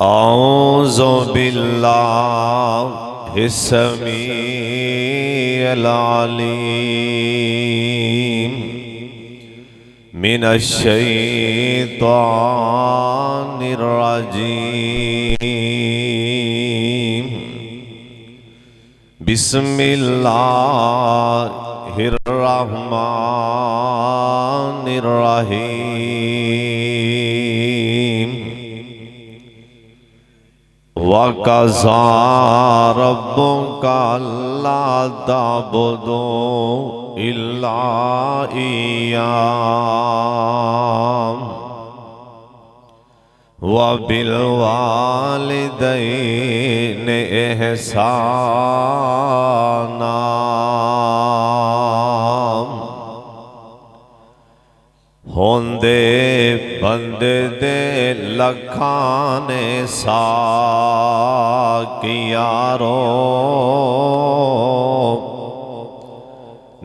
औज़ु बिल्लाहिस समीइल अलीम मिनश शैतानिर रजीम। बिस्मिल्लाहिर रहमानिर रहीम। वक़ज़ा रब्बुका अल्ला ताबुदू इल्ला इय्याहु व बिल वालिदैनि इहसाना। होंदे बंदे दे लखां ने साकियारो,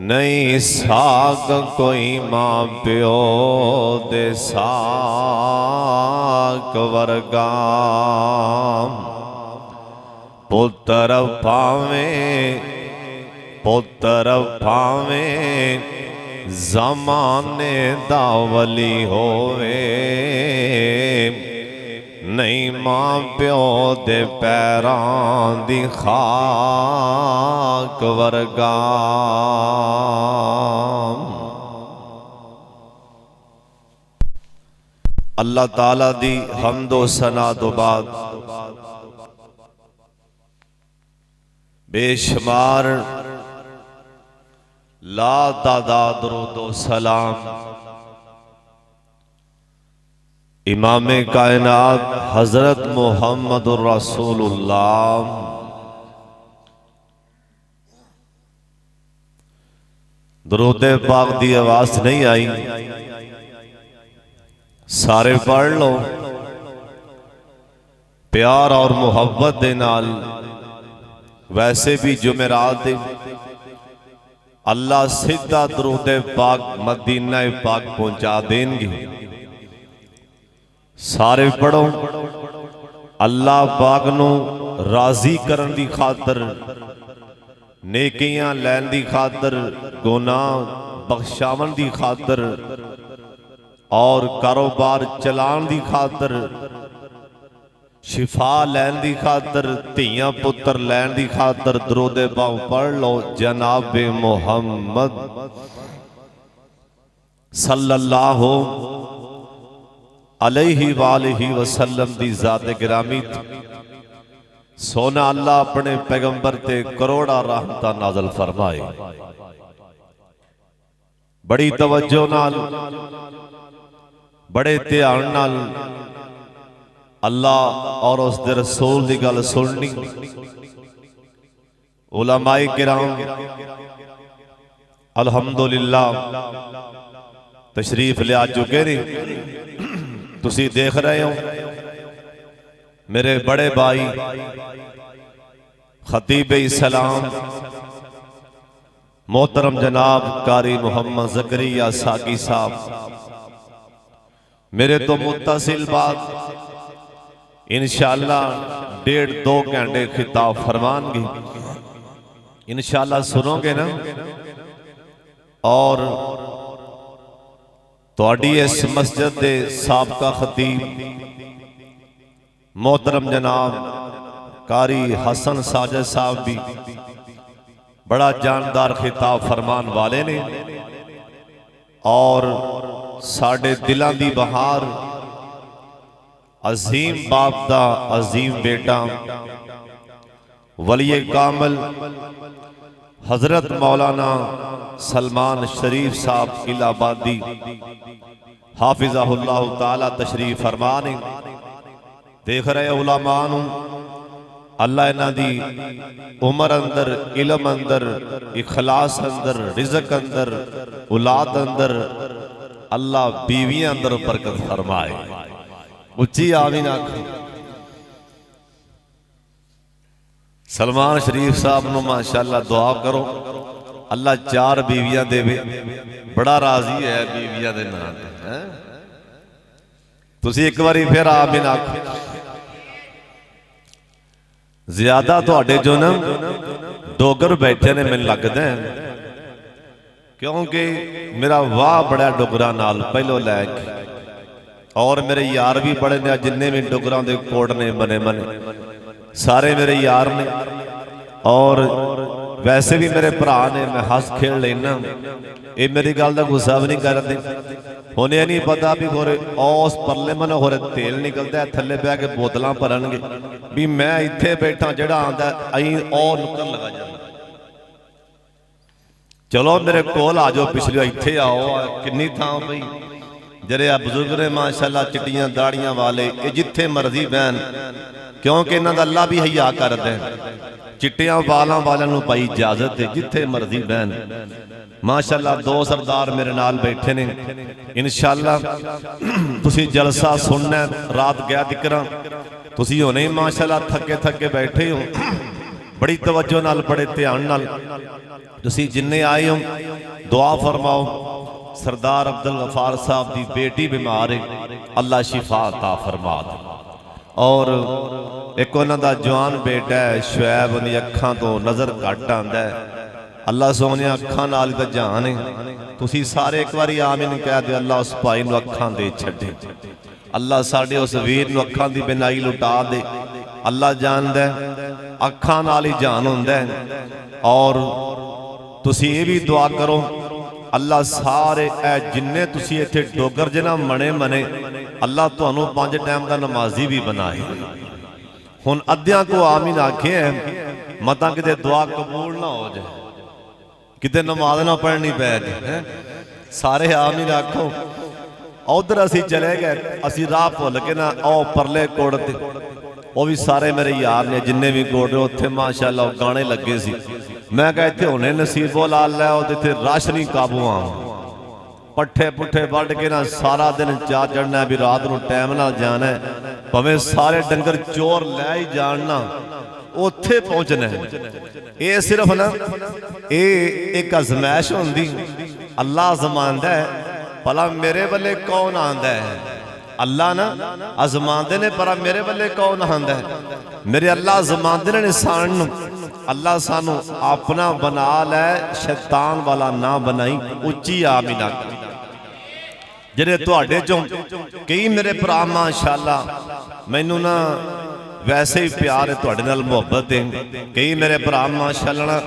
नहीं साक कोई मां प्यो दे साक वर्गा। पुत्र भावें ज़माने दा वली होवे, नहीं मां प्यो दे पैरां दी खाक वर्गा। अल्लाह ताला दी हम्दो सना तो बाद बेशुमार ला तादाद दरूदो सलाम इमाम कायनात हजरत मुहम्मदुर रसूलुल्लाह दरूदे पाक दी आवाज नहीं आई, सारे पढ़ लो प्यार और मुहब्बत दे नाल। वैसे भी जुमेरात अल्लाह सीधा दरूदे पाक मदीना पाक पहुंचा देंगे। सारे पढ़ो अल्लाह पाक नू राजी करन दी खातर, नेकियां लैन दी खातर, गुनाह बख्शावन दी खातर और कारोबार चलान दी खातर, शिफा लैन दी खातर, धियां पुत्र लैन दी खातर दरूदे पाक पढ़ लो। जनाबे मुहम्मद सल्लल्लाहु अलैहि वालिहि वसल्लम दी ज़ात गिरामी सोना अल्लाह अपने पैगंबर ते करोड़ा रहमतां नाज़िल फरमाए। बड़ी तवज्जो नाल, बड़े ध्यान नाल अल्लाह और उसके रसूल की गल सुननी। उलमाए किराम अल्हम्दुलिल्लाह तशरीफ ले आ चुके ने। तुसी देख रहे हो मेरे बड़े भाई खतीब इस्लाम मोहतरम जनाब कारी मोहम्मद ज़करिया साकी साहब मेरे तो मुत्तसिल बात इंशाअल्लाह 1.5-2 घंटे खिताब फरमानगे। इंशाअल्लाह सुनोगे ना। और तुहाडी इस मस्जिद के साबका खतीब मोहतरम जनाब कारी हसन साजिद साहब भी बड़ा जानदार खिताब फरमान वाले ने। और साडे दिलां दी बहार अजीम बाप दा अजीम बेटा वली कामल हजरत मौलाना सलमान शरीफ साहब इलाहाबादी हाफिज़हुल्लाह ताला तशरीफ फरमाने। देख रहे उलमा नूं अल्लाह इन्हां दी उमर अंदर, इलम अंदर, इखलास अंदर, रिज़क अंदर, औलाद अंदर, अल्लाह बीवियां अंदर बरकत फरमाए। उच्ची आमीन आखो। सलमान शरीफ साहब नूं माशाअल्लाह दुआ करो अल्लाह 4 बीवियां देवे। बड़ा राजी है बीवियां दे नाल। तुसीं एक बारी फिर आमीन आखो। ਜ਼ਿਆਦਾ ਤੁਹਾਡੇ ਜੋ ਨਾ ਡੋਗਰ ਬੈਠੇ ਨੇ ਮੈਨੂੰ ਲੱਗਦਾ, क्योंकि मेरा वाह बड़ा डोगरा नाल पहलों लैके, और मेरे यार भी बड़े ने, जिन्ने भी डोगरां दे कोट ने बने बने सारे मेरे यार ने, और वैसे भी मेरे भरा ने। मैं हस खेल लेना, ये मेरी गल का गुस्सा भी नहीं करते। हुण ये नहीं पता भी होरे उस परले मन होरे तेल निकलता है, थल्ले बह के बोतलां भरनगे, भी मैं इत्थे बैठा जिहड़ा आंदा अहीं ओह नुक्कर लगा जांदा। चलो मेरे कोल आ जाओ, पिछले इत्थे आओ, किन्नी थां पई ਜਿਹੜੇ ਆ ਬਜ਼ੁਰਗ ਨੇ ਮਾਸ਼ਾਅੱਲਾ ਚਿੱਟੀਆਂ ਦਾੜੀਆਂ ਵਾਲੇ, ਇਹ ਜਿੱਥੇ ਮਰਜ਼ੀ ਬਹਿਣ, ਕਿਉਂਕਿ ਇਹਨਾਂ ਦਾ ਅੱਲਾ ਵੀ ਹਯਾ ਕਰਦਾ ਹੈ। ਚਿੱਟਿਆਂ ਵਾਲਾਂ ਵਾਲਿਆਂ ਨੂੰ ਪਾਈ ਇਜਾਜ਼ਤ ਹੈ, ਜਿੱਥੇ ਮਰਜ਼ੀ ਬਹਿਣ। ਮਾਸ਼ਾਅੱਲਾ ਦੋ ਸਰਦਾਰ ਮੇਰੇ ਨਾਲ ਬੈਠੇ ਨੇ, ਇਨਸ਼ਾਅੱਲਾ ਤੁਸੀਂ ਜਲਸਾ ਸੁਣਨਾ ਰਾਤ ਗਿਆ ਦਿਕਰਾਂ। ਤੁਸੀਂ ਹੁਣੇ ਮਾਸ਼ਾਅੱਲਾ ਥੱਕੇ ਥੱਕੇ ਬੈਠੇ ਹੋ, बड़ी तवज्जो नाल बड़े ध्यान नाल तुसी जिन्ने आए हो दुआ फरमाओ। सरदार अब्दुल गफार साहब की बेटी बीमार है, अल्लाह शिफा अता फरमा दे। और एक उन्हां दा जवान बेटा है शुएब, उहदी अखां तो नज़र घट आंदा है। अल्लाह सोहने अखां नाल दा जान है। तुसी सारे एक बारी आमीन कह दे, अल्लाह उस भाई नूं अखां दे छड्डे, अल्लाह साडे उस वीर नूं अखां दी बिनाई लुटा दे। अल्लाह जानदा है अखां नाल ही जान हुंदा है। और तुसी ये भी दुआ करो, अल्लाह सारे जिन्ने तुसी इत्थे डोगर जना मने मने, अल्लाह तुहानू 5 टाइम का नमाजी भी बनाए। हुण अद्धियां को आमीन आखे है, मतां किते दुआ कबूल ना हो जाए, किते नमाज ना पढ़नी पै जाए। सारे आमीन आखो। उधर असी चले गए, असी राह भुल के ना ओ परले कोड़ ते, वो भी सारे मेरे यार ने जिन्ने भी कोड उत्थे माशाअल्लाह गाने लगे सी। मैं कहा इत्थे हुणे नसीबो ला लै, इत्थे रश नहीं काबू आ, पट्ठे पुट्ठे वढ़ के ना सारा दिन चा चढ़ना भी रात नूं टाइम नाल जाना है, भावें सारे डंगर चोर लै ही जानना उत्थे पहुंचना है। ये सिर्फ ना ये एक अजमैश हुंदी, अल्लाह आजमांदा है भला मेरे बल्ले कौन आंदा है। अल्लाह ना आजमांदे ने, पर मेरे बल्ले कौन आंदा है। मेरे अल्लाह आजमांदे ने इंसान नूं। अल्लाह सानू अपना बना लै, शैतान वाला ना बनाई। उच्ची आमीन आखो। जिहड़े तुहाडे चों कई मेरे भरा माशाअल्लाह मैनू ना वैसे ही प्यार है, तुहाडे नाल मुहब्बत है। कई मेरे भरा माशाअल्लाह ना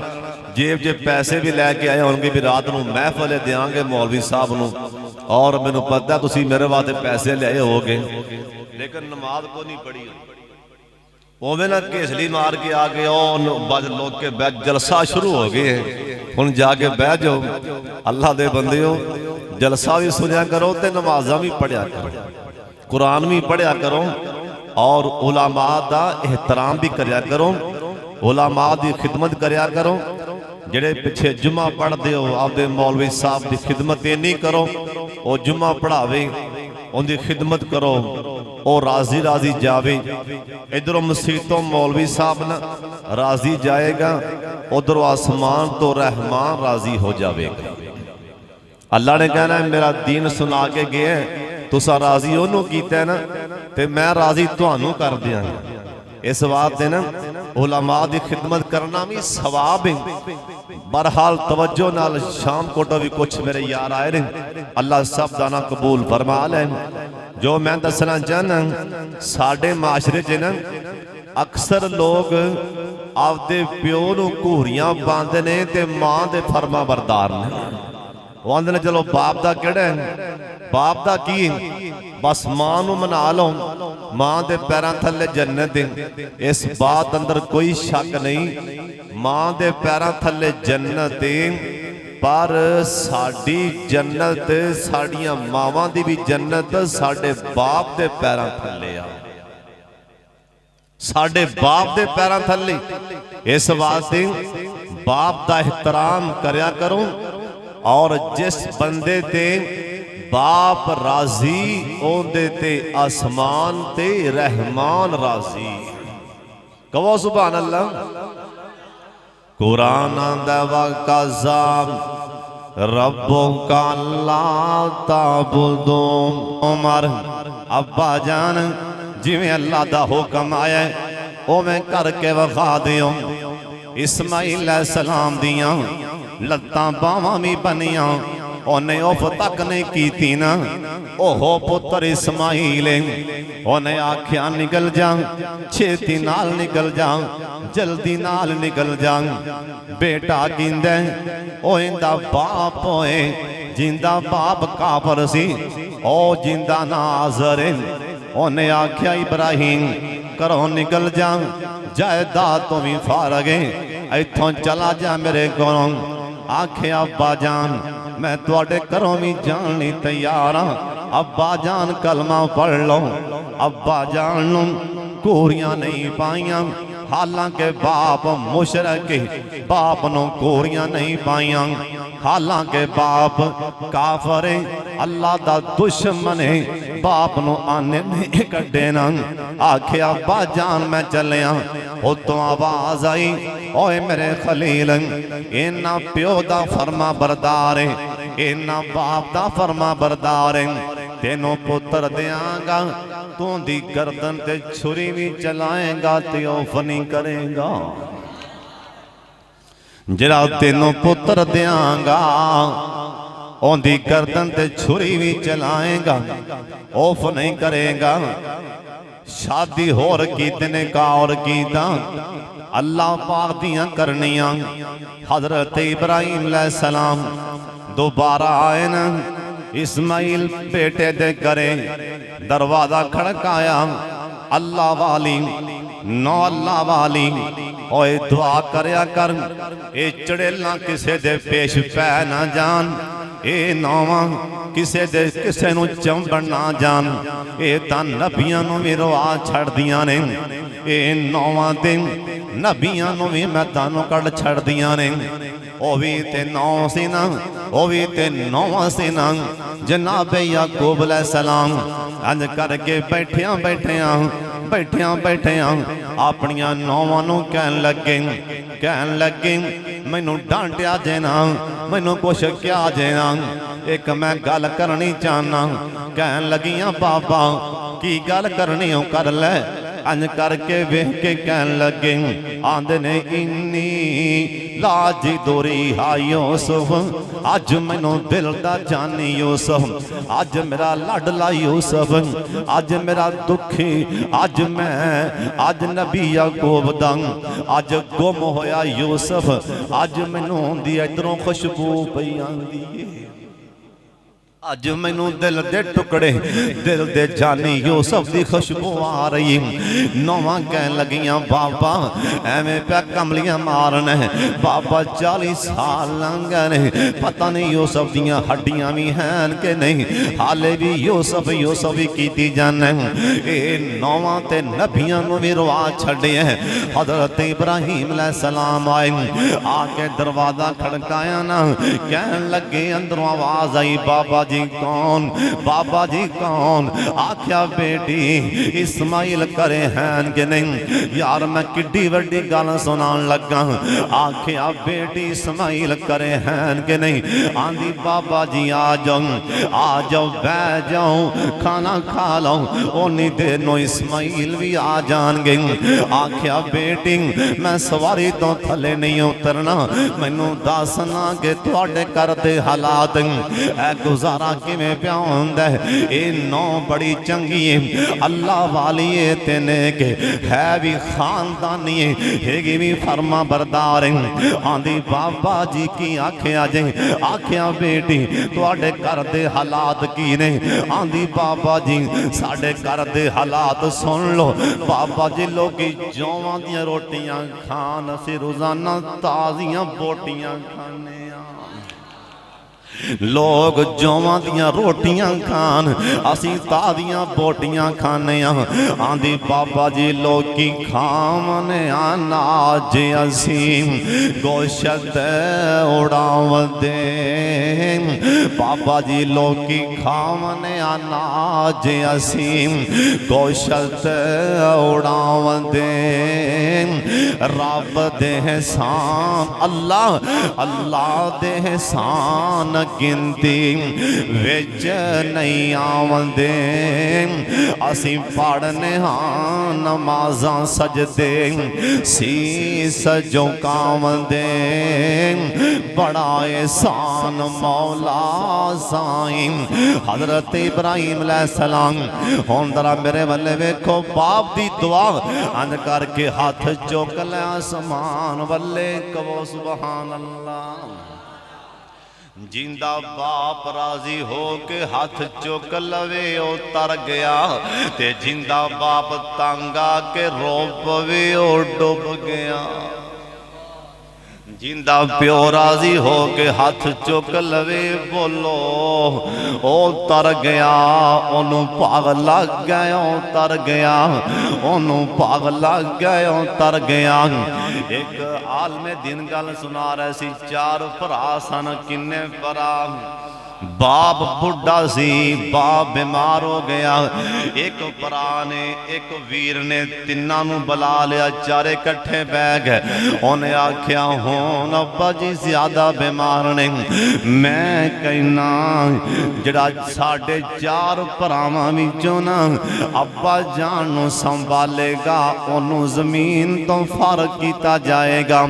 जेब च पैसे भी लैके आए होंगे भी रात नूं महफिल देंगे मौलवी साहब नूं, और मैनू पता तुसी मेरे वास्ते पैसे लियाए होगे, लेकिन नमाज को नहीं पढ़ी। ओवें ना घेसली मार के आ गए बज लोग के बह जलसा शुरू हो गए। हुण जाके बह जाओ, अल्लाह दे बंदेओ, जलसा भी सुनिया करो ते नमाज़ां भी पढ़िया करो, कुरान भी पढ़िया करो, और उलमा दा एहतराम भी करया करो, उलमा दी खिदमत करया करो। जेड़े पिछे जुम्मा पढ़ते हो आपदे मौलवी साहब की खिदमत इन्नी करो, वो जुम्मा पढ़ावे, उनकी खिदमत करो, वो राजी राजी जावे। इधरों मसीतों मौलवी साहब ना राजी जाएगा, उधरों आसमान तो रहमान राजी हो जाएगा। अल्लाह ने कहना है मेरा दीन सुना के गए, तुसा राजी ओनू कीता है ना, ते मैं राजी तुहानू कर दियां। इस वास्ते ना उलमा की खिदमत करना भी सवाब है। बहरहाल तवज्जो नाल शाम कोटो भी कुछ मेरे यार आए ने, अल्लाह सब दाना कबूल फरमा लै। जो मैं दसना चाहना, साडे माशरे च ना अक्सर लोग आपदे प्यो नूं घूरियां पांदे ने ते मां दे फरमा बरदार ने। वो आंदे ने चलो बाप दा केड़ा है, बाप दा की बस मां नूं मना लो, मां दे पैरां थल्ले जन्नत है। इस बात अंदर कोई शक नहीं, मां दे पैरां थल्ले जन्नत है, पर साडी जन्नत साडियां मावां दी भी जन्नत साडे बाप दे पैरां थल्ले आ, साडे बाप दे पैरां थल्ले। इस वास्ते बाप दा एहतराम करया करो, और जिस बंदे ते बाप राजी ओंदे ते आसमान ते रहमान राजी। कहो सुभान अल्लाह। कुरान आंदा वकाज़ा रब्बो का ला ताबुदो। उमर अब्बा जान जिवें अल्लाह दा हुक्म आया उवें करके विखा दियो। इस्माइल अलैहिस्सलाम दियां लत्तां बावां भी बनियां, उन्हें उफ तक नहीं की ना। ओहो पुत्र इस्माइल, उन्हें आख्या निकल जा, छेती नाल निकल जा, जल्दी नाल निकल जा। बेटा गिंदे ओ इंदा बाप होए, जिंदा बाप काफर सी, ओ जिंदा नाज़र। उन्हें आख्या इब्राहिम घरों निकल जा, जायदाद तो भी फारगे, इथों चला जा मेरे घरों। आख्या अब्बा जान मैं तुहाडे घरों भी जाने तैयार हाँ। अब्बा जान कलमा पढ़ लो। अब्बा जान नूं कोरियां नहीं पाइयां, हालांकि बाप मुशरक, बाप नूं कोरियां नहीं पाइयां। हालांकि बाप काफर अल्लाह दा दुश्मन है, बाप नूं आने नहीं कड्डे ना। आख्या अब्बा जान मैं चलिया। उतों आवाज आई, ओए मेरे खलील, इन्ना प्यो दा फरमा बरदार है, इन्ना बाप दा फरमा बरदार है। तेनों पुत्र देंगा, तू दी गर्दन ते छुरी भी चलाएगा ते औफ नहीं करेगा। जरा तेनों पुत्र देंगा, ओंदी गर्दन ते छुरी भी चलाएगा, औफ नहीं करेगा। शादी होर कीते ने का और कीता अल्लाह पाक दियां करनियां। हजरत इब्राहिम अलैहिस्सलाम दोबारा आए न, इस्माइल बेटे दे करे दरवाजा खड़काया। अल्लाह वाली नौ अल्लाह वाली ओए दुआ करया कर, ए चड़ेला किसे दे पेश पै ना जान, ए नौवा किसे दे किसे नूं चंबड़ ना जान। ए तां नबियां नूं भी रवा छड़ दियां ने, ए नौवा दिन नबियां नूं भी मैदानों कड़ छड़ दियां ने। ओ भी ते नौ सी ना, ओ भी ते नौवा सी ना। जनाब याकूब अलैहिस्सलाम अंज करके बैठिया बैठिया बैठिया बैठिया अपनिया नौवां नूं कहन लगे मैनू डांटिया जे ना, मैनू कुछ क्या जे ना, एक मैं गल करनी चाहना। कहन लगियां बाबा की गल करनी हो कर ले। अंज करके वेख के कहन लगे, आंदे ने इन्नी लाजी दोरी हा यूसुफ, अज मैनू दिल दा जानी यूसुफ, अज मेरा लाडला यूसुफ, अज मेरा दुखी, अज नबी याकूब दा अज गुम होया यूसुफ, अज मैनू दी इधरों खुशबू पई आंदी है। अज मैनू दिल दे टुकड़े, दिल दे जानी यूसुफ दी खुशबू आ रही। नौवां कहन लगियां बाबा एवें प्या कमलियां मारना है, बाबा 40 साल लंघ गए, पता नहीं यूसुफ दियां हड्डियां भी हैं कि नहीं, हाले भी यूसुफ ही कीती जाना। ये नौवां ते नबियां नूं भी रवा छड्डिया। हजरत इब्राहिम अलैहिस्सलाम आए, आके दरवाजा खड़काया ना, कहन लगे अंदरों आवाज आई, बाबा जी कौन, बाबा जी कौन। आख्या बेटी इस्माइल करे हैं कि नहीं। यार मैं किड्डी वड्डी गल सुनान लगा। आख्या बेटी इस्माइल करे हैं कि नहीं। आंधी बाबा जी आ जाओ बह जाओ, खाना खा लो। उन्नी देर नो इस्माइल भी आ जाएंगे। आख्या बेटी मैं सवारी तो थले नहीं उतरना, मैनू दसना कि तुहाडे घर दे हालात ऐ गुजारा किवें पिया हुंदा है। ये नौ बड़ी चंगी है, अल्लाह वाली है, तेने के है भी खानदानी है भी फरमा बरदार है। आंधी बाबा जी की आख्या जे। आख्या बेटी तुहाडे घर दे हालात की ने। आंधी बाबा जी साडे घर दे हालात सुन लो। बाबा जी लोग जौवां दियां रोटियां खान, असीं रोजाना ताज़ियां बोटियां खाने। लोग जौवां दियां रोटियां खान, असी ताज़ियां बोटियां खाने। आंधी बाबा जी लोकी खावने अनाज, असी गोशत उड़ावदे। बाबा जी लोकी खावने अनाज, असी गोशत उड़ावदे। रब दे एहसान अल्लाह अल्लाह दे एहसान गिनती विच नहीं आवंदे असीं पढ़ने हाँ नमाज़ां सजदे सीस झुकावंदे बड़ा एहसान मौला साईं हज़रत इब्राहीम अलैहिस्सलाम हुण जरा मेरे वल्ले वेखो बाप दी दुआ अंज करके हाथ चुक लै आसमान वल्ले कहो सुभान अल्लाह जिंदा बाप राजी हो के हाथ चुक लवे ओ तर गया ते जिंदा बाप तंग आके रो पवे ओ डुब गया जिंदा प्यो राजी हो के हाथ चुक लवे बोलो ओ तर गया ओनू भाग लग गया तर गया ओनू भाग लग गया तर गया। एक आलमे दिन गल सुना रहे सी चार भरा सन किन्ने भरा बाप बुढ़ा सी बाप बीमार हो गया एक भरा ने एक वीर ने तिन्ना नू बुला लिया चारे कट्ठे बह गए उन्हें आख्या हुण अब्बा जी ज्यादा बीमार ने मैं कहना जिहड़ा साडे चार भरावां विचों ना अब्बा जान नू संभालेगा ओनू जमीन तो फर्क किया जाएगा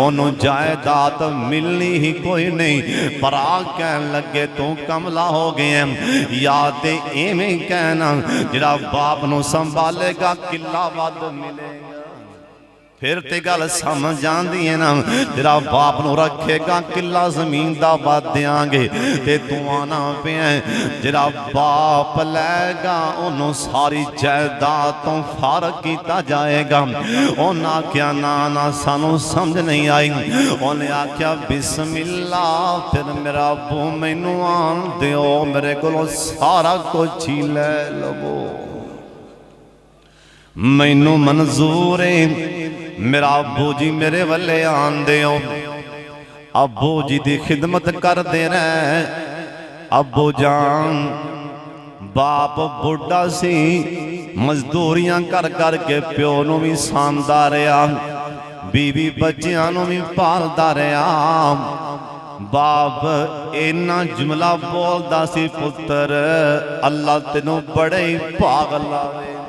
ओनू जायदाद मिलनी ही कोई नहीं भरा कहन लगे तू कमला हो गया या ते इवें कहना जिहड़ा बाप नू संभालेगा किला वध मिलेगा फिर ते गल समझ आंदी है ना जिहड़ा बाप नू रखेगा किला जमीन दा वध देंगे ते तू आना पिया जिहड़ा बाप लैगा ओनू सारी जायदाद तो फर्क किया जाएगा उन्हें आख्या ना ना सानू समझ नहीं आई उन्हें आख्या बिस्मिल्ला फिर मेरा अबू मैनू आन दिओ मेरे कोलों सारा कुछ ही लै लवो मैनू मंजूर है मेरा अबू जी मेरे वल्ले आन दिओ अबू जी दी खिदमत कर देना अबू जान बाप बुढ़ा सी मजदूरियां कर कर के प्यो नू भी सांदा रहा बीवी बच्चियां नू भी पालदा रहा बाप इन्ना जुमला बोलदा सी पुत्र अल्लाह तेनू बड़े ही भाग लावेगा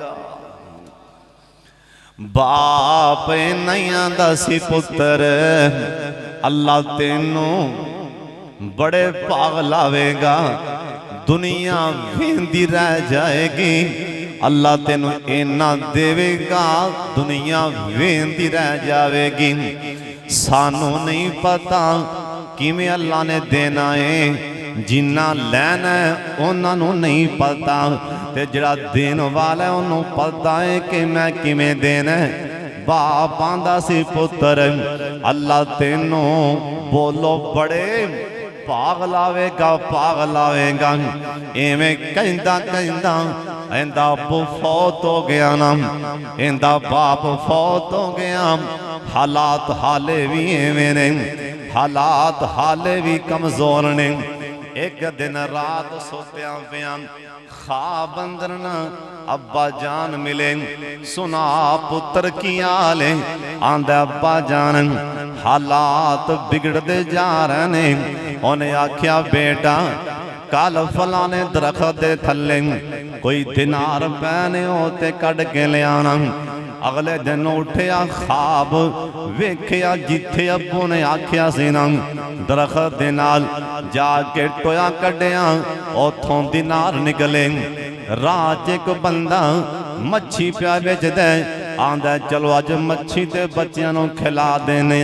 बाप नहीं आंदा सी पुत्र अल्लाह तेनू बड़े भाग लावेगा दुनिया वेंदी रह जाएगी अल्लाह तेनू इन्ना देवेगा दुनिया वेंदी रह जाएगी सानू नहीं पता किवें अल्लाह ने देना है जिन्ना लैना है उन्होंने नहीं पता ते जिहड़ा देन वाला है उन्होंने पता है कि मैं किवें देना है बाप आंदा सी पुत्र अल्लाह तेनू बोलो बड़े भाग लावेगा इवें कहंदा कहंदा इंदा अबू फौत हो गया ना इंदा बाप फौत हो गया हालात हाले भी इवें ने हालात हाले भी कमजोर ने एक दिन रात सोत्या पिया ख्वाब अंदर ना अब्बा जान मिले सुना पुत्र की हाल है आंदा अब्बा जान हालात बिगड़ते जा रहे ने उन्हें आख्या बेटा कल फलाने दरख्त दे थले कोई दिनार पैने होते कड़ के ले आना अगले दिन उठिया ख्वाब वेखिया जिथे अब्बू ने आख्या सी ना दरख्त दे नाल जाके टोया कढ़िया उथों दिनार निकले राह एक बंदा मच्छी पिया बेचदा आंदा चलो अज मच्छी ते बच्चियां नूं खिला देने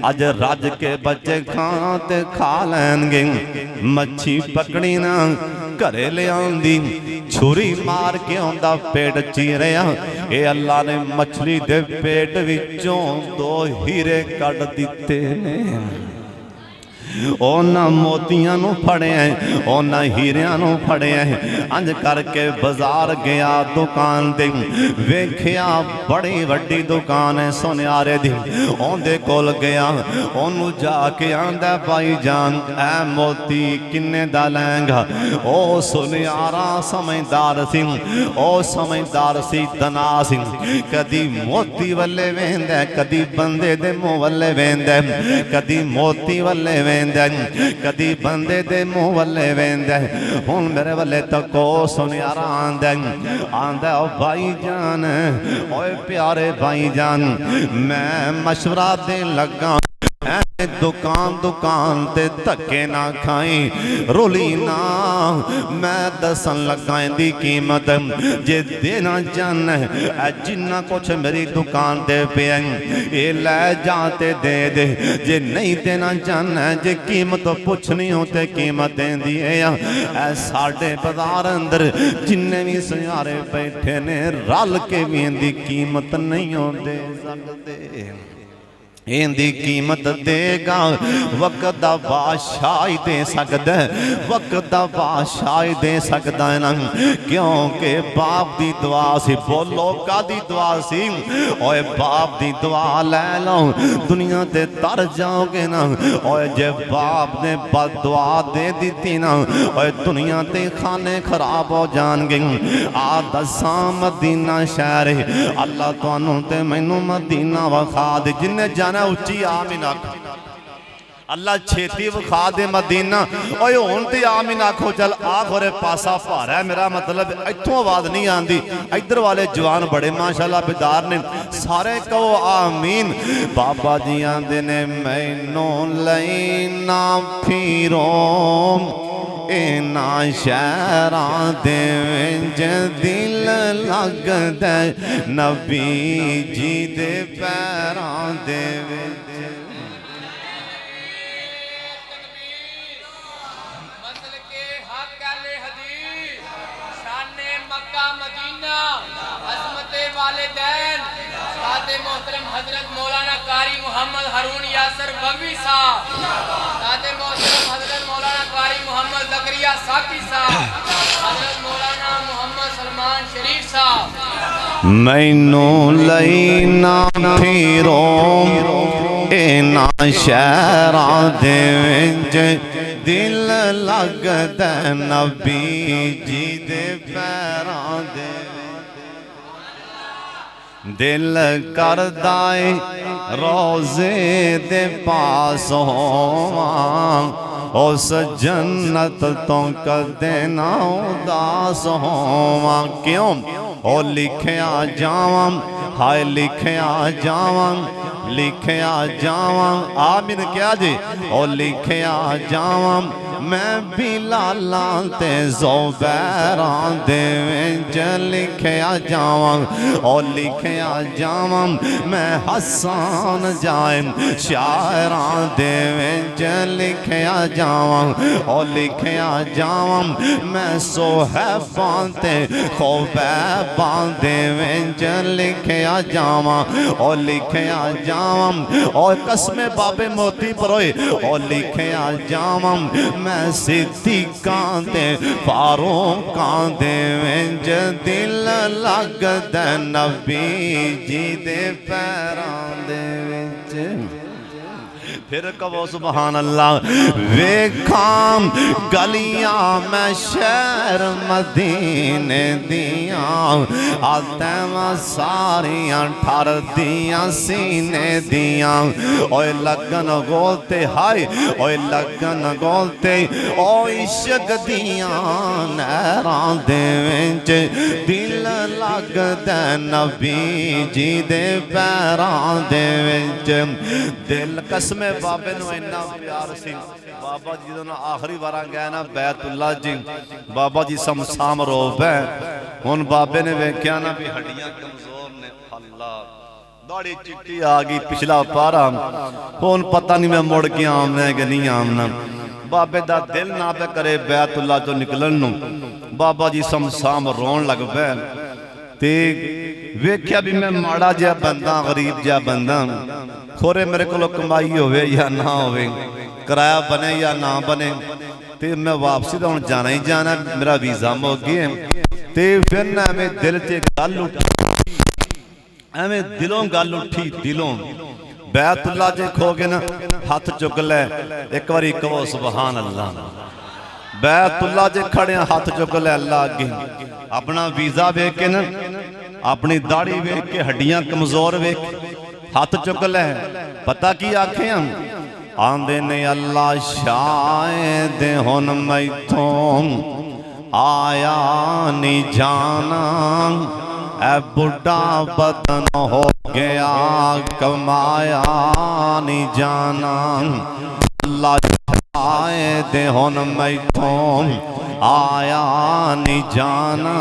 अज रज के बच्चे खाना ते खा लैणगे मच्छी पकड़ी ना घरे ले आंदी छुरी मार के आंदा पेट चीरिया ये अल्लाह ने मछली दे पेट विचों 2 हीरे कढ़ दिते ने उन्हां मोतियां नूं फड़िया, उन्हां हीरियां नूं फड़िया। अंज करके बाजार गया दुकान ते वेखिया बड़ी वड्डी दुकान है सुनियारे दी। उहदे कोल गया, ओनू जाके आंदा भाई जान ऐ मोती किन्ने दा लैंगा। ओ सुनियारा समझदार सी, ओ समझदार सी, दना सी। कदी मोती वल्ले वेंदा, कदी बंदे दे मुंह वल्ले वेंदा, कदी मोती वल्ले वेंदा, कदी बंदे दे मुंह वल्ले वेंदा। हुण मेरे वल्ले तको सुनियारा आंदा, आंदा ओ भाई जान, ओए प्यारे भाई जान, मैं मशवरा देन लगा, दुकान दुकान ते धक्के ना खाई, रुली ना। मैं दसन लगा इहदी कीमत, जे देना चाहना जिन्ना कुछ मेरी दुकान ते पिया ये लै जा ते दे दे, जे नहीं देना चाहना, जे कीमत पुछनी हो ते कीमत देंदी है। साडे बाजार अंदर जिन्ने भी सुनियारे बैठे ने रल के भी इहदी कीमत नहीं हो दे सकते। इहदी कीमत देगा वक्त दा बादशाह ही दे सकदा, वक्त दा बादशाह ही दे सकदा है ना। क्योंकि बाप दी दुआ सी, बोलो कादी दुआ सी, ओए बाप दी दुआ लै लो दुनिया ते तर जाओगे ना। ओए जे बाप ने बददुआ दे दी ना, ओए दुनिया ते खाने खराब हो जाएंगे। आ दसा मदीना शहर अल्लाह तुहानू ते मैनू मदीना वखा दे, जिन्ने जाना उच्ची आमीन आख। अल्लाह छेती विखा दे मदीना। ओए हुण ते आमीन आखो, चल आखोरे पासा भारा है, मेरा मतलब इत्थों आवाज नहीं आती। इधर वाले जवान बड़े माशाअल्लाह बेदार ने, सारे कहो आमीन। बाबा जी आंदे ने मैनू लई ना फिरो इना शहरां दे विच दिल लगदा नबी जी दे पैरां दे विच। मोहतरम हजरत मौलाना कारी मोहम्मद हारून यासर बगवी साहब, दादे मोहतरम हजरत मौलाना कारी मोहम्मद जकरिया साकी साहब, हजरत मौलाना मोहम्मद सलमान शरीफ साहब। मैनू लई ना फिरो इना शहरां दे विच दिल लगदा नबी जी दे पैरां दे। दिल करदा है रोज़े दे पास होवां, उस जन्नत तो कदे ना उदास होवां। क्यों ओ लिखिया जावां, हाय लिखिया जावां, लिखिया जावां। आमीन क्या जी? ओ लिखिया जावां मैं बिलालां ते ज़ुबैरां दे विच लिखिया जावां। ओ लिखिया जावां मैं हसन जायम शायरां दे विच लिखिया जावां। ओ लिखिया जावां मैं सोहैबां ते खुबैबां दे विच लिखिया जावां। ओ लिखिया जावां ओ कसमे बाबे मोती परोए। ओ लिखिया जावां मैं सिद्दीकां ते फारूकां दे विच दिल लगदा नबी जी दे पैरां दे विच। फिर कहो सुभान अल्लाह। वेखां गलियां मैं शहर मदीने दियां, आतैवां सारियां ठर दियां सीने दियां। ओए लगन गोलते हाय, ओए लगन गोलते ओ इश्क दियां नहरां दे विच दिल लगदा नबी जी दे पैरां दे विच। दिल कसमे बाबे नूं इन्ना प्यार सी। बाबा जी जदों आखिरी बार गए ना बैतुल्ला जी, बाबा जी समसाम रो पै। हुण बाबे ने वेख्या ना भी हड्डियां कमजोर ने, अल्लाह दाढ़ी चिट्टी आ गई, पिछला पारा। हुण पता नहीं मैं मुड़ के आमना कि नहीं आमना। बाबे दा दिल ना पे करे बैतुल्ला चों निकलन नूं। बाबा जी समसाम रोन लग पै ते वेख्या भी मैं माड़ा जिहा बंदा, गरीब जिहा बंदा, खोरे मेरे को कमाई होवे या ना होवे। किराया बने या ना बने, तो मैं वापसी तो हुण जाना ही जाना, मेरा वीज़ा मुक गया। तो फिर ना एवें दिल च गल उठी, एवें दिलों गल उठी, दिलों बैतुल्ला च खो के ना हथ चुक लै, एक बारी कहो सुबहान अल्लाह। बैतुल्ला च खड़े हथ चुक लै अल्लाह अगे, अपना वीज़ा वेख के ना, अपनी दाढ़ी वेख के, हड्डियां कमजोर वेख, हथ चुक लै। पता की आखे हम आंदे ने अल्लाह शायद हुन मैथों आया नहीं जाना, ऐ बुढ़ा बदन हो गया कमाया नहीं जाना। अल्लाह शायद हुन मैथों आया नहीं जाना,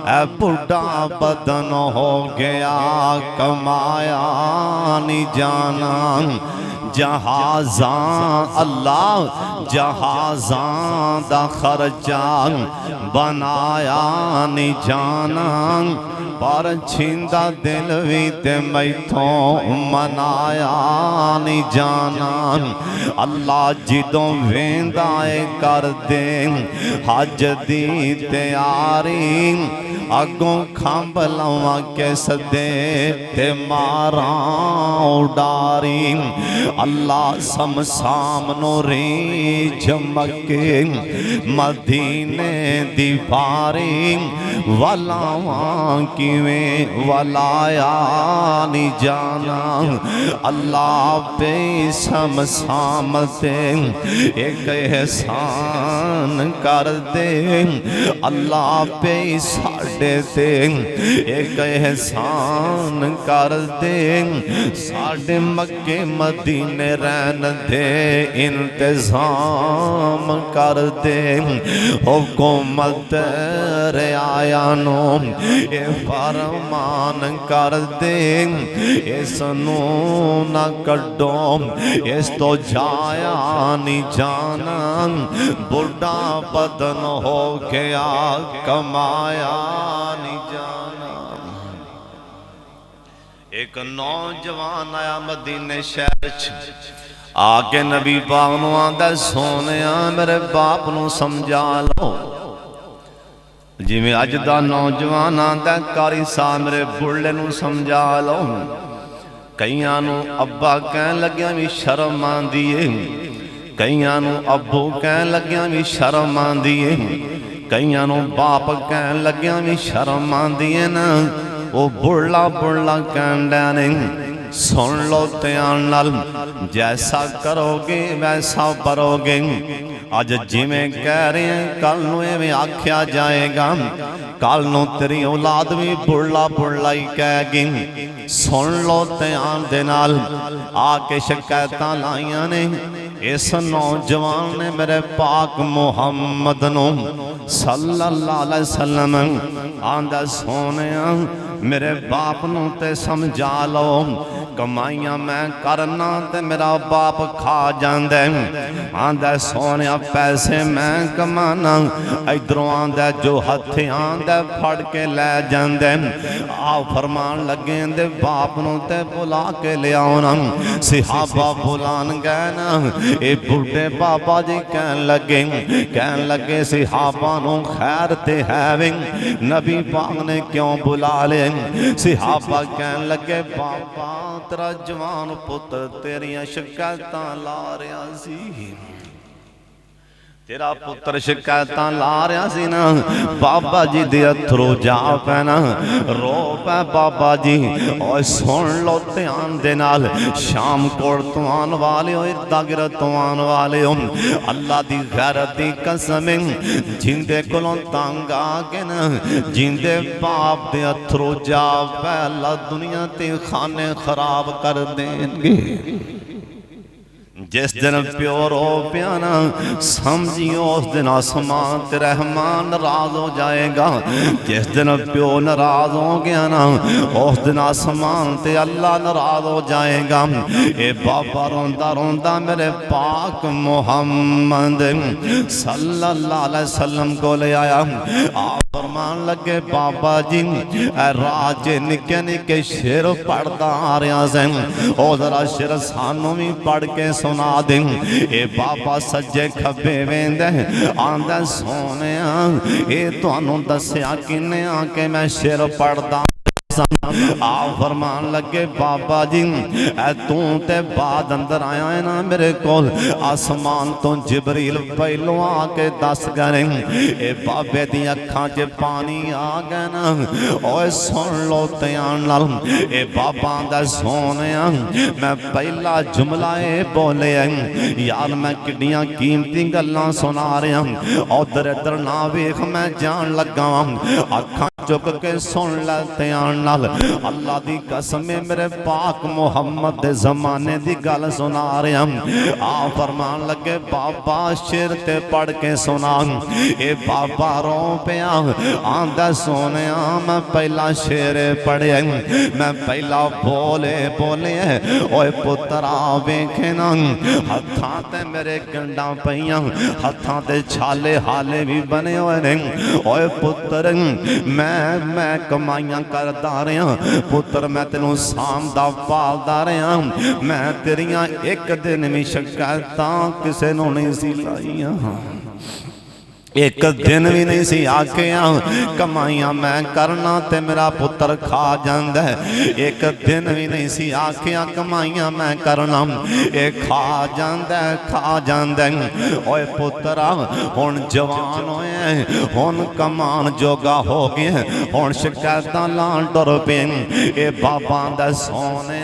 ऐ बुढ़ा बदन हो गया कमाया नहीं जाना। जहाज़ां अल्लाह जहाज़ां दा खर्चा बनाया नहीं जाना, पर छिंदा दिल भी ते मैथों मनाया नहीं जाना। अल्लाह जिदों वेंदा है कर दे हज दी तैयारी, अगों खंभ लवां के सदे ते मारा उडारी। अल्लाह समसाम नूरी झमके मदीने दी बारी, वलावां किवें वलाया नहीं जाना। अल्लाह पे समसाम ते एक एहसान कर दे, अल्लाह पे साडे ते एक एहसान कर दे, साडे मक्के मदीने रहन दे इंतजाम कर दे। हुकूमत रियाया नो ये फरमान कर दे, इसनू ना कड्डो, इस तो जाया नहीं जाना, बुढ़ा बदन हो गया कमाया नहीं जाना। एक नौजवान आया मदीने शहर च, आके नबी पाक नूं आंदा सोने मेरे बाप नूं समझा लो। जिवें अज दा नौजवान आंदा कारी साहब मेरे बुढ़े नूं समझा लो। कईयां नूं अब्बा कहन लग्या भी शर्म आंदी है, कईयां नूं अब्बू कहन लग्या भी शर्म आंदी है, कईयां नूं बाप कहन लग्या भी शर्म आंदी है ना। वो बुढ़ला बुढ़ला कहंदा नहीं, सुन लो ध्यान नाल, जैसा करोगे वैसा भरोगे। अज जिवें कह रहे हैं कल नूं इवें आख्या जाएगा, कल नूं तेरी औलाद भी बुढ़ला बुढ़ला ही कहेगी। सुन लो ध्यान दे नाल, आके शिकायतां लाइयां ने इस नौजवान ने मेरे पाक मुहम्मद नूं सल्लल्लाहु अलैहि वसल्लम आंदा सोनिया मेरे बाप नूं ते समझा लो, कमाइयां मैं करना ते मेरा बाप खा जांदा। आंदा सोनिया पैसे मैं कमाना, इधरों आंदा जो हथ आंदा फड़ के लै जांदा। आ फरमान लगे दे बाप नूं ते बुला के लियाओना। सिहाबा बुलान गए ना, ये बुढ़े बाबा जी कहन लगे सिहाबा नूं खैर ते है वे, नबी पाक ने क्यों बुला ले। सिहाबा कहन लगे बाबा तेरा जवान पुत्र तेरिया शिकायतां ला रहा सी, तेरा पुत्र शिकायतां ला रहा सी ना। बाबा जी दे अथरू जा पैना, रो पै बाबा जी। और सुन लो ध्यान दे नाल, शाम कोट तो आन वाले हो, दागिर तो आन वाले हो, अल्लाह दी गैरत दी कसम, जिंदे कोलों तंग आके ना, जिंदे बाप दे अथरू जा पै, अल्लाह दुनिया ते खाने खराब कर देंगे। जिस दिन प्यो रो पिया ना, समझियो उस दिन आसमान ते रहमान नाराज हो जाएगा। जिस दिन प्यो नाराज हो गया ना, उस दिन आसमान ते अल्लाह नाराज हो जाएगा। ए बाबा रोंदा रोंदा मेरे पाक मुहम्मद सल्लल्लाहु अलैहि वसल्लम को ले आया। आप फरमान लगे बाबा जी राज निके निके शेर पढ़ता आ रहा से ओ जरा शेर सानू भी पढ़ के सुना दे। ए बाबा सज्जे खब्बे वेंदे आंदा सोने ये तुहानू दस्या किने आके मैं शेर पढ़दा आ फरमान लगे बाबा जी तू ते बाद अंदर आया है ना मेरे कोल आसमान तो जिबरील पहलों आके दस गए ए बाबे दी अखां च पानी आ गया ना ओए सुन लो ध्यान नाल ए बाबा दा सोने मैं पहला जुमला ए बोले यार मैं किड्डियां कीमती गल्लां सुना रहा उधर इधर ना वेख मैं जान लगा अखां चुक के सुन लै ध्यान नाल अल्लाह दी कसम मेरे पाक मुहम्मद दे जमाने दी गल सुना रहा आ फरमान लगे बाबा शेर ते पढ़ के सुना ए बाबा रो पिया आंदा सोने मैं पहला शेर पढ़िया मैं पहला बोले ओए पुत्रा वेखे ना हत्थां ते मेरे गंडा पईयां हत्थां ते छाले हाले भी बने हुए ने ओए पुत्र मैं कमाइयां करदा रहा पुत्र मैं तेनू सामदा पालदा रहा मैं तेरियां एक दिन भी शिकायतां किसे नूं नहीं सी लाईयां एक दिन भी नहीं सी आखिया कमाइयां मैं करना ते मेरा पुत्र खा जांदा एक दिन भी नहीं सी आखिया कमाइयां मैं करना ये खा जांदा ओए पुत्रा हुण जवान होए हुण कमान जोगा हो गया हुण शिकायतां लाण टुर पे ए बाबा दा सोने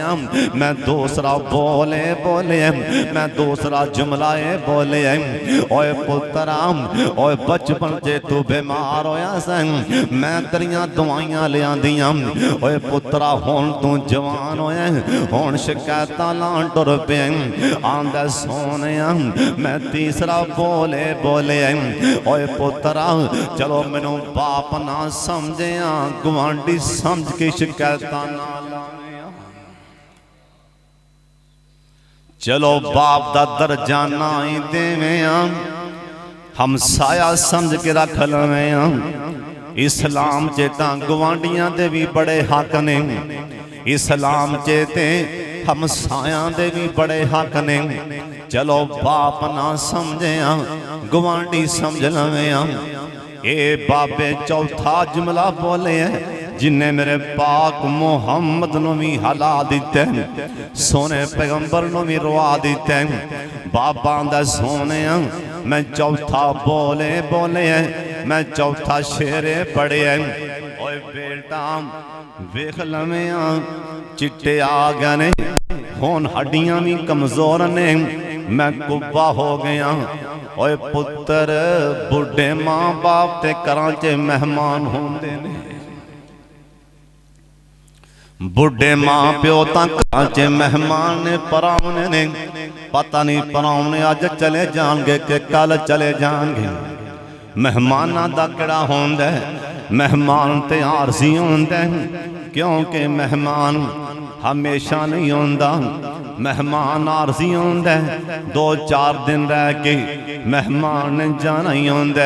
मैं दूसरा बोले मैं दूसरा जुमला बोले ओए पुत्रा ओए बचपन जे तू बीमार होया सन मैं तेरियां दवाइयां लियांदियां ओए पुत्रा हुण तू जवान होया हुण शिकायतां लाण टुर पे आंदा सोने मैं तीसरा बोले ओए पुत्रा चलो मैनू बाप ना समझिया गुआंढी समझ के शिकायतां ना लाविया चलो बाप दा दर्जा ना ही देविया हम साया समझ के रख लवें इस्लाम च तां गवांढियां दे भी बड़े हक ने इस्लाम च ते हम साया दे भी बड़े हक ने चलो बाप ना समझे गवांढी समझ लवें ए बाबे चौथा जुमला बोले जिन्हें मेरे पाक मुहम्मद नूं भी हला दिते सोने पैगंबर नूं भी रुआ दिते बाबा दा सोने मैं चौथा बोले मैं चौथा शेरे पढ़े ओए बेटा वेख लवें चिट्टे आ गए ने हुण हड्डियां भी कमजोर ने मैं कुब्बा हो गया ओए पुत्र बुढ़े मां बाप ते घरां च मेहमान होंदे ने बुढ़े मां प्यो तां घरां च मेहमान ने परावने ने पता नहीं परावने अज चले जाएंगे कि कल चले जाएंगे मेहमानां दा किहड़ा होंदा मेहमान ते आरजी होंदा क्योंकि मेहमान हमेशा नहीं होंदा मेहमान आरजी होंदा 2-4 दिन रह के मेहमान ने जाना ही होंदा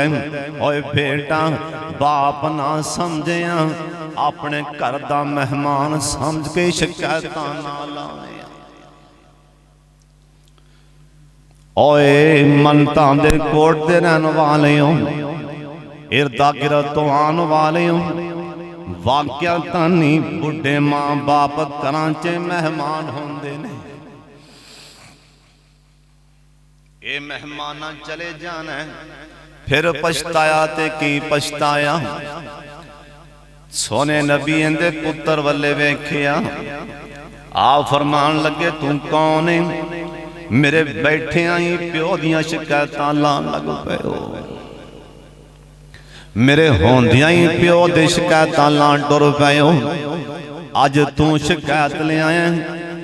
ओए बेटा बाप ना समझिया अपने घर दा मेहमान समझ के शिकायतां ना लावे ओए मनतां दे कोट दे रहने वाले हो इरदा गिरद तो आने वाले हो वाक्या तानी बुढ़े मां बाप घरां च मेहमान होंदे ने ये मेहमाना चले जाना फिर पछताया ते की पछताया सोने नबी इंदे पुत्र वल्ले वेखिया आ फरमान लगे तू कौन है मेरे बैठिया ही प्यो दियां शिकायतां लान लग पे हो मेरे होंदियां ही प्यो दे शिकायतां लान टुर पे हो अज तू शिकायत ले आया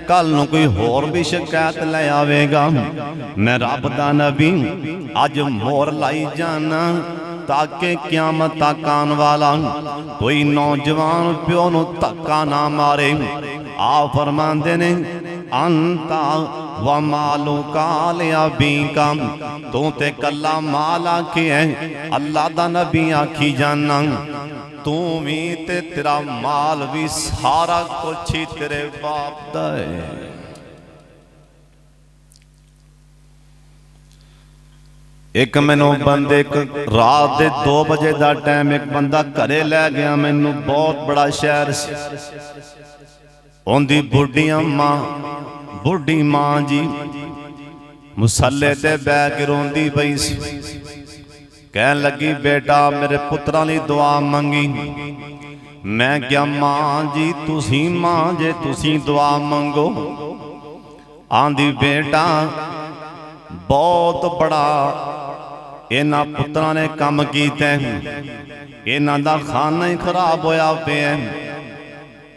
कल नूं कोई होर भी शिकायत ले आवेगा मैं रब दा नबी अज मोर लाई जाना ताकि क़यामत तक आने वाला कोई नौजवान प्यो नूं धक्का ना मारे आ फरमांदे ने अंता व मालू काल अबीका, तू ते कला माल आखी है अल्लाह दा नबी आखी जाना, तू भी ते तेरा माल भी सारा कुछ ही तेरे बाप दा है। एक मैनू बंदे रात के 2 बजे का टाइम एक बंदा घरे लै गया, मैनू बहुत बड़ा शहर से, उनकी बुढ़ी मां जी मुसल्ले ते बह के रोंदी पई सी, कहन लगी बेटा मेरे पुत्रा लई दुआ मंगी। मैं क्या मां जी तुसी मां जे तुसी दुआ मंगो, आंदी बेटा बहुत बड़ा इन्हां पुत्रां ने काम कीता, इन्हां दा खाना ही खराब होया पिया।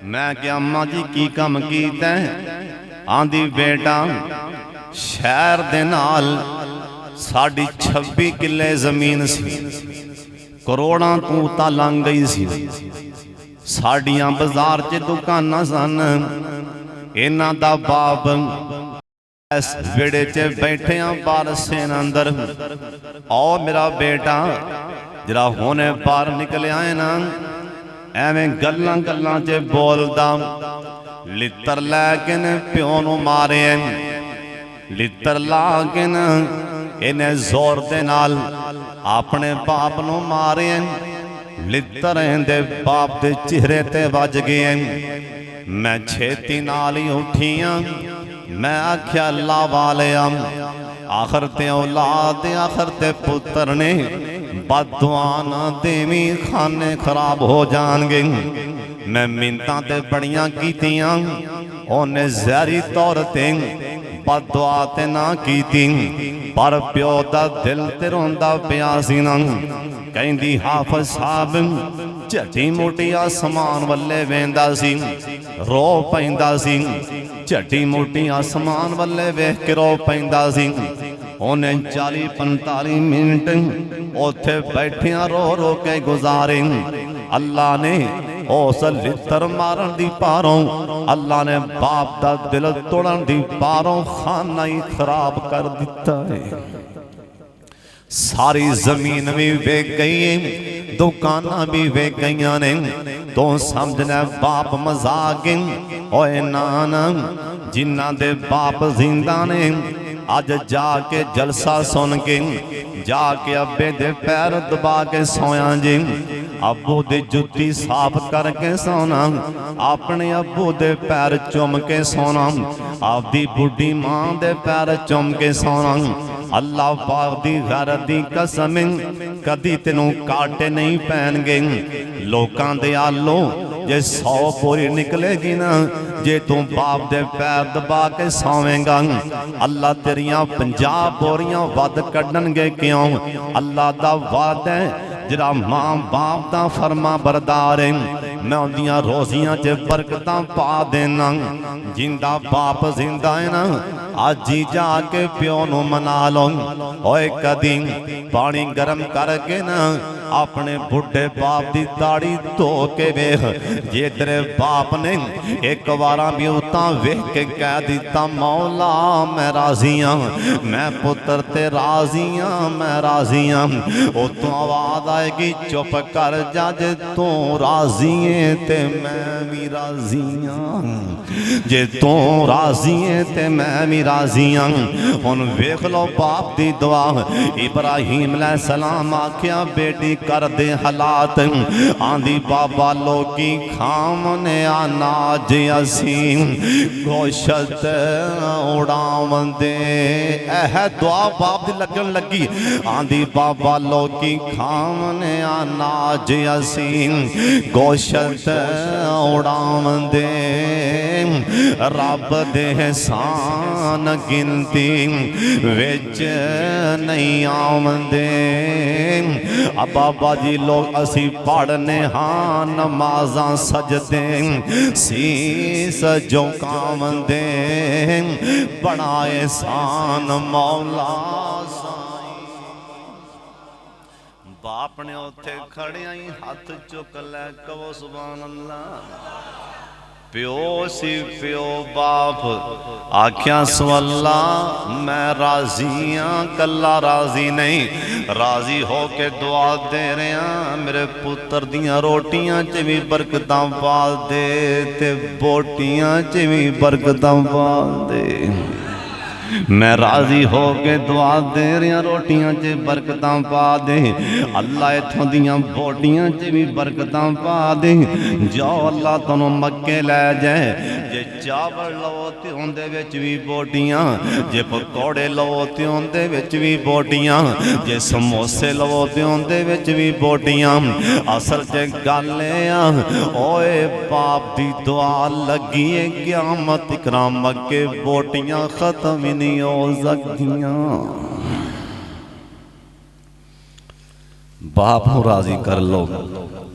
मैं क्या अम्मा जी की काम कीता? आंदी बेटा शहर दे नाल साडी 26 किले जमीन सी, करोड़ां तू तां लंघ गई सी, साडियां बाजार च दुकानां सन, इन्हां दा बाप इस वेड़े च बैठे बारसे अंदर, आओ मेरा बेटा जरा हुणे बाहर निकलिया है ना, एवें गल्लां गल्लां च बोलदा, लित्तर लैके ने प्यो नू मारे, लित्तर ला के न इन्हें जोर दे नाल अपने बाप नू मारे, लित्तर दे बाप दे चेहरे ते वज गए। मैं छेती नाल ही उठियां, मैं आख्या अल्लाह वाले आखिर ते औलाद आखिर ते पुत्र ने बददुआ ना देवी, खाने खराब हो जाएंगे। मैं मिन्नतां ते बड़ियां कीतियां, उन्हें जहरी तौर ते बददुआ ते ना कीती, पर प्यो दा दिल ते रोंदा पिया सी ना। कहंदी हाफिज साहब झटी मोटी आसमान वल्ले वेंदा सी, रो पैंदा सी, झटी मोटी आसमान वल्ले वेख के रो पैंदा सी। उन्हें 40-45 मिनट उत्थे बैठिया रो रो के गुजारे। अल्लाह ने उस लित्तर मारन दी पारों, अल्लाह ने बाप दा दिल तोड़न दी पारों खाना ही खराब कर दिता है। सारी जमीन भी वेच गई, दुकाना भी वेच गई ने, तो समझना बाप मजाक ओए नाना, जिन्ना दे बाप जिंदा ने अज जाके जलसा सुन के जाके अब्बे दे पैर दबा के सोया जी, अब्बू दे जुत्ती साफ करके सोना, अपने अब्बू दे पैर चुम के सोना, आपदी बुढ़ी मां दे पैर चुम के सोना। अल्लाह पाक दी गैरत दी कसम कदी तेनू काटे नहीं पैणगे। लोकां दे आलो जे 100 बोरी निकलेगी ना, जे तू बाप दे पैर दबा के सोवेंगा, अल्लाह तेरियां 50 बोरियां वध कढणगे। क्यों? अल्लाह दा वादा है जरा मां बाप दा फरमा बरदार है, मैं उन्दियां रोजियां च बरकतां पा देना। जिंदा बाप जिंदा है ना, अज ही जाके प्यो नू मना लो। ओए कदी पानी गर्म करके ना अपने बुढ़े बाप दी दाढ़ी धो के वेख, जे तेरे बाप ने एक बारा भी उतां वेख के कह दिता मौला मैं राजी हाँ, मैं पुत्र ते राजी हाँ, मैं राजी हाँ, उतों आवाज आएगी चुप कर जा, जे तू राजी है ते मैं भी राजी हाँ, जे तू राजी है ते मैं भी राजी हाँ। हुण वेख लो बाप दी दुआ, इब्राहीम अलैहिस्सलाम आख्या बेटी कर दे हालात, आंदी बाबा लोकी खामने अनाज असीं गोशत उड़ावंदे। एह दुआ बाप दी लगन लगी, आंदी बाबा लोकी खामने अनाज असीं गोशत उड़ावंदे। रब दे एहसान गिनती विच नहीं आवंदे। अब बाबा जी लोग असी पढ़ने हाँ नमाज़ां सजदे सीस झुकावंदे, बड़ा एहसान मौला बाप ने उत्थे खड़िया ही हाथ चुक लै कहो सुभान अल्लाह। प्यो सी प्यो बाप आख्या सवाला मैं राजी हाँ कला राजी नहीं, राजी हो के दुआ दे रहा मेरे पुत्र दियां रोटियां च भी बरकतां पा दे ते बोटियां च भी बरकतां पा दे। मैं राजी हो के दुआ दे रहा रोटियां च बरकतां पा दे, अल्लाह इत्थों दियां बोटियां च भी बरकतां पा दे। जाओ अल्लाह तुहानू मक्के लै जाए, जे चावल लवो ते उहदे विच भी बोटियां, जे पकौड़े लवो ते उहदे विच भी बोटियां, जे समोसे लवो ते उहदे विच भी बोटियां। असल च गल ओए बाप दी दुआ लगी है क़यामत इकराम मक्के बोटियां खत्म ही नहीं हो सकतियां। बाप को राजी कर लो।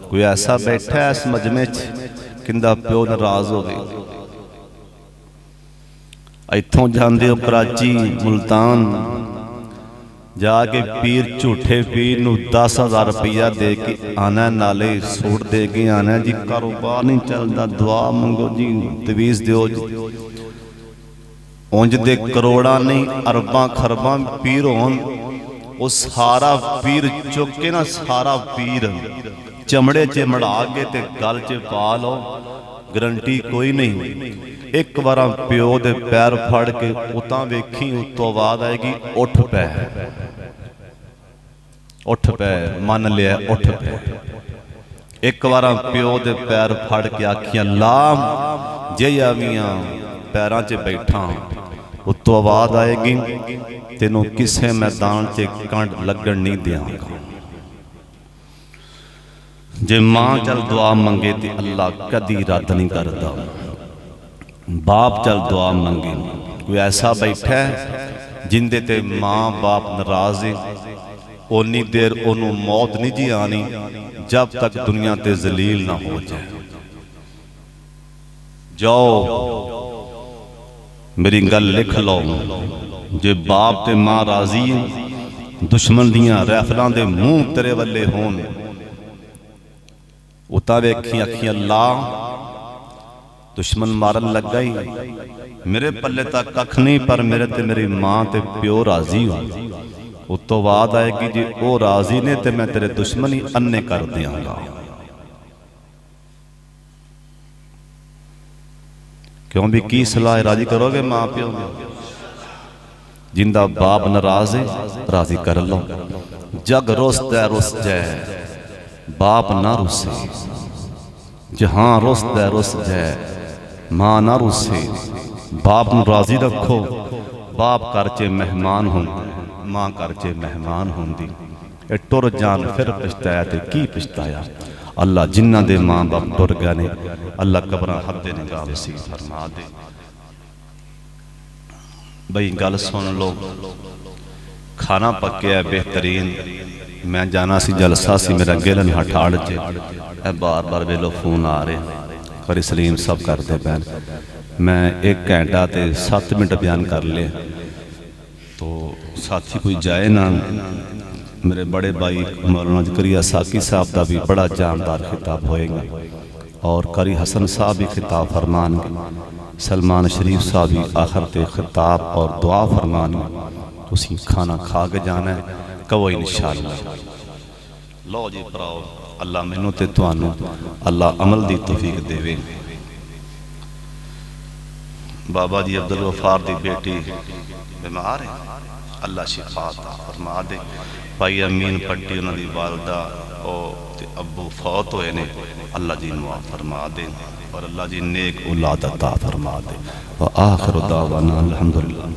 कोई ऐसा बैठा है इस मजमे किंदा प्यो नाराज हो गए, इत्थों जाते हो कराची मुल्तान जाके पीर झूठे पीर नू 10,000 रुपया दे के आना, नाले सूट दे के आना जी कारोबार नहीं चलता, दुआ मंगो जी तवीज़ दो जी। उंज दे करोड़ा नहीं अरबां खरबां पीर होन, वो सारा पीर चुक के ना सारा पीर चमड़े च मड़ा के ते गल च पा लो, गारंटी कोई नहीं। एक बार प्यो दे पैर फड़ के उतां वेखी, उतो आवाज आएगी उठ पै, उठ पै, मन लिया उठ पै। एक बार प्यो दे पैर फड़ के आखियां ला जे आवियां पैरां च बैठा, उतो आवाज आएगी तेनों किसे मैदान च कंड लगन नहीं देंगा। जे मां चल दुआ मंगे तो अल्लाह कदी रद्द नहीं करता, बाप चल दुआ मंगे। कोई ऐसा बैठा है जिंदे ते मां बाप नाराज है, उन्नी देर ओनू मौत नहीं जी आनी जब तक दुनिया ते जलील ना हो जाए। जाओ मेरी गल लिख लो, जे बाप ते मां राजी है, दुश्मन दियां रैफलां दे मूंह तेरे वल्ले होन, उता वेखी अखियां ला दुश्मन मारन लगा ही, मेरे पल्ले तक कख नहीं पर मेरे ते मेरी मां ते प्यो राजी हो। उतो बाद आएगी जी वो राजी ने ते मैं तेरे दुश्मन ही अन्ने कर दियांगा। क्यों भी की सलाह राजी करोगे मां प्यो, जिंदा बाप नाराज है राजी कर लो। जग रुसदा रुस जाए बाप ना रुसे, जहां रुसदा रुस जाए मां ना रुसे। बाप नू राजी रखो, बाप घर च मेहमान होंदा, मां घर च मेहमान होंदी। ए टुर जान फिर पछताया ते की पछताया। अल्लाह जिन्हां दे मां बाप टुर गए ने अल्लाह कबरां हब्दे निगाह नसीब फरमा दे। बई गल सुन लो, खाना पक्या बेहतरीन। मैं जाना सी जलसा सी मेरा गिलन हठाड़ च, बार बार वेलो फोन आ रहे करी सलीम सब करते पैन। मैं 1 घंटा ते 7 मिनट बयान कर लिया, तो साथी कोई जाए ना। मेरे बड़े भाई मौलाना ज़करिया साकी साहब का भी बड़ा जानदार खिताब होएगा, और करी हसन साहब भी खिताब फरमानगे, सलमान शरीफ साहब भी आखिर ते खिताब और दुआ फरमानगे। तुसीं खाना खा के जाना है, कहो इंशाअल्लाह। लो जी भराओ, अल्लाह मैनू ते तुहानू अल्लाह अमल दी तौफीक देवे। बाबा जी अब्दुल गफ्फार दी बेटी बीमार है, अल्लाह शिफा अता फरमा दे। भाई अमीन पट्टी उन्हां दी वालदा और अब्बू फौत होए ने, अल्लाह जी नू फरमा दे और अल्लाह जी नेक औलाद अता फरमा दे। व आखिर दावाना अल्हम्दुलिल्लाह।